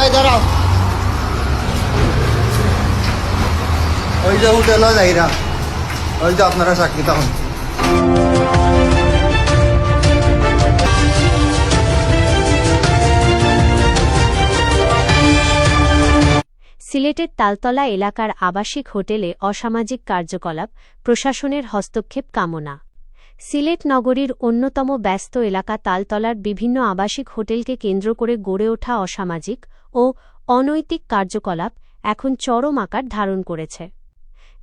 এই দাঁড়াও, ওই যে হোটেল যাইরা, ওই যে আপনারা চাকরি তখন। সিলেটের তালতলা এলাকার আবাসিক হোটেলে অসামাজিক কার্যকলাপ, প্রশাসনের হস্তক্ষেপ কামনা। সিলেট নগরীর অন্যতম ব্যস্ত এলাকা তালতলার বিভিন্ন আবাসিক হোটেলকে কেন্দ্র করে গড়ে ওঠা অসামাজিক ও অনৈতিক কার্যকলাপ এখন চরম আকার ধারণ করেছে।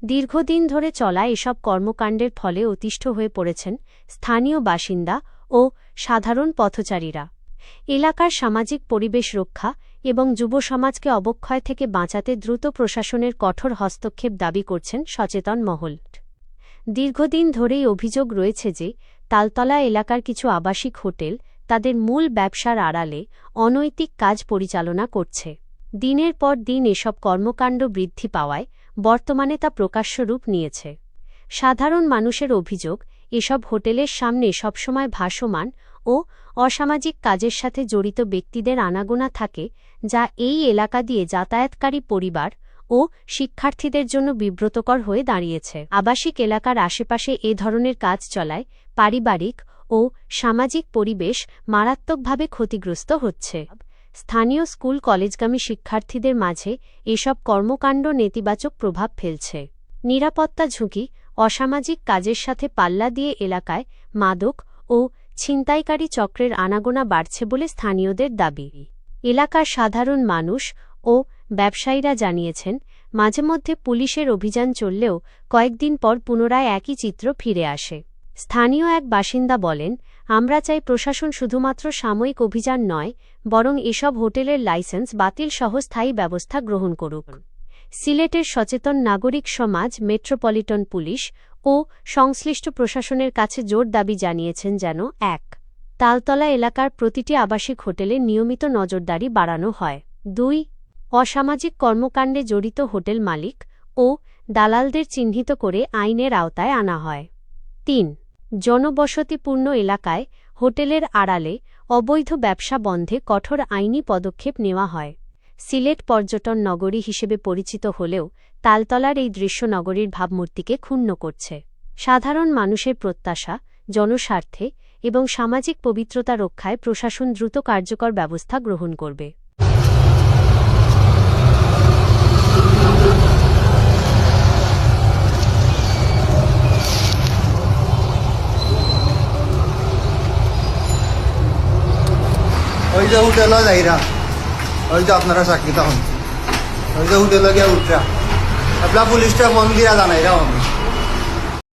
দীর্ঘদিন ধরে চলা এসব কর্মকাণ্ডের ফলে অতিষ্ঠ হয়ে পড়েছেন স্থানীয় বাসিন্দা ও সাধারণ পথচারীরা। এলাকার সামাজিক পরিবেশ রক্ষা এবং যুব সমাজকে অবক্ষয় থেকে বাঁচাতে দ্রুত প্রশাসনের কঠোর হস্তক্ষেপ দাবি করছেন সচেতন মহল। দীর্ঘদিন ধরেই অভিযোগ রয়েছে যে তালতলা এলাকার কিছু আবাসিক হোটেল তাদের মূল ব্যবসার আড়ালে অনৈতিক কাজ পরিচালনা করছে। দিনের পর দিন এসব কর্মকাণ্ড বৃদ্ধি পাওয়ায় বর্তমানে তা প্রকাশ্য রূপ নিয়েছে। সাধারণ মানুষের অভিযোগ, এসব হোটেলের সামনে সবসময় ভাসমান ও অসামাজিক কাজের সাথে জড়িত ব্যক্তিদের আনাগোনা থাকে, যা এই এলাকা দিয়ে যাতায়াতকারী পরিবার ও শিক্ষার্থীদের জন্য বিব্রতকর হয়ে দাঁড়িয়েছে। আবাসিক এলাকার আশেপাশে এ ধরনের কাজ চলায় পারিবারিক ও সামাজিক পরিবেশ মারাত্মকভাবে ক্ষতিগ্রস্ত হচ্ছে। স্থানীয় স্কুল কলেজগামী শিক্ষার্থীদের মাঝে এসব কর্মকাণ্ড নেতিবাচক প্রভাব ফেলছে। নিরাপত্তা ঝুঁকি, অসামাজিক কাজের সাথে পাল্লা দিয়ে এলাকায় মাদক ও ছিনতাইকারী চক্রের আনাগোনা বাড়ছে বলে স্থানীয়দের দাবি। এলাকার সাধারণ মানুষ ও ব্যবসায়ীরা জানিয়েছেন, মাঝেমধ্যে পুলিশের অভিযান চললেও কয়েকদিন পর পুনরায় একই চিত্র ফিরে আসে। স্থানীয় এক বাসিন্দা বলেন, আমরা চাই প্রশাসন শুধুমাত্র সাময়িক অভিযান নয়, বরং এসব হোটেলের লাইসেন্স বাতিল সহ স্থায়ী ব্যবস্থা গ্রহণ করুক। সিলেটের সচেতন নাগরিক সমাজ, মেট্রোপলিটন পুলিশ ও সংশ্লিষ্ট প্রশাসনের কাছে জোর দাবি জানিয়েছেন যেন ১. তালতলা এলাকার প্রতিটি আবাসিক হোটেলে নিয়মিত নজরদারি বাড়ানো হয়। ২. অসামাজিক কর্মকাণ্ডে জড়িত হোটেল মালিক ও দালালদের চিহ্নিত করে আইনের আওতায় আনা হয়। ৩. জনবসতিপূর্ণ এলাকায় হোটেলের আড়ালে অবৈধ ব্যবসা বন্ধে কঠোর আইনি পদক্ষেপ নেওয়া হয়। সিলেট পর্যটন নগরী হিসেবে পরিচিত হলেও তালতলার এই দৃশ্য নগরীর ভাবমূর্তিকে ক্ষুণ্ণ করছে। সাধারণ মানুষের প্রত্যাশা, জনস্বার্থে এবং সামাজিক পবিত্রতা রক্ষায় প্রশাসন দ্রুত কার্যকর ব্যবস্থা গ্রহণ করবে। ওই যে হোটেল যাইরা, ওই যে আপনারা চাকরি তখন, ওই যে হোটেল গিয়া উঠরা, আপনার পুলিশটা মন দিয়া জানাইরা আমি।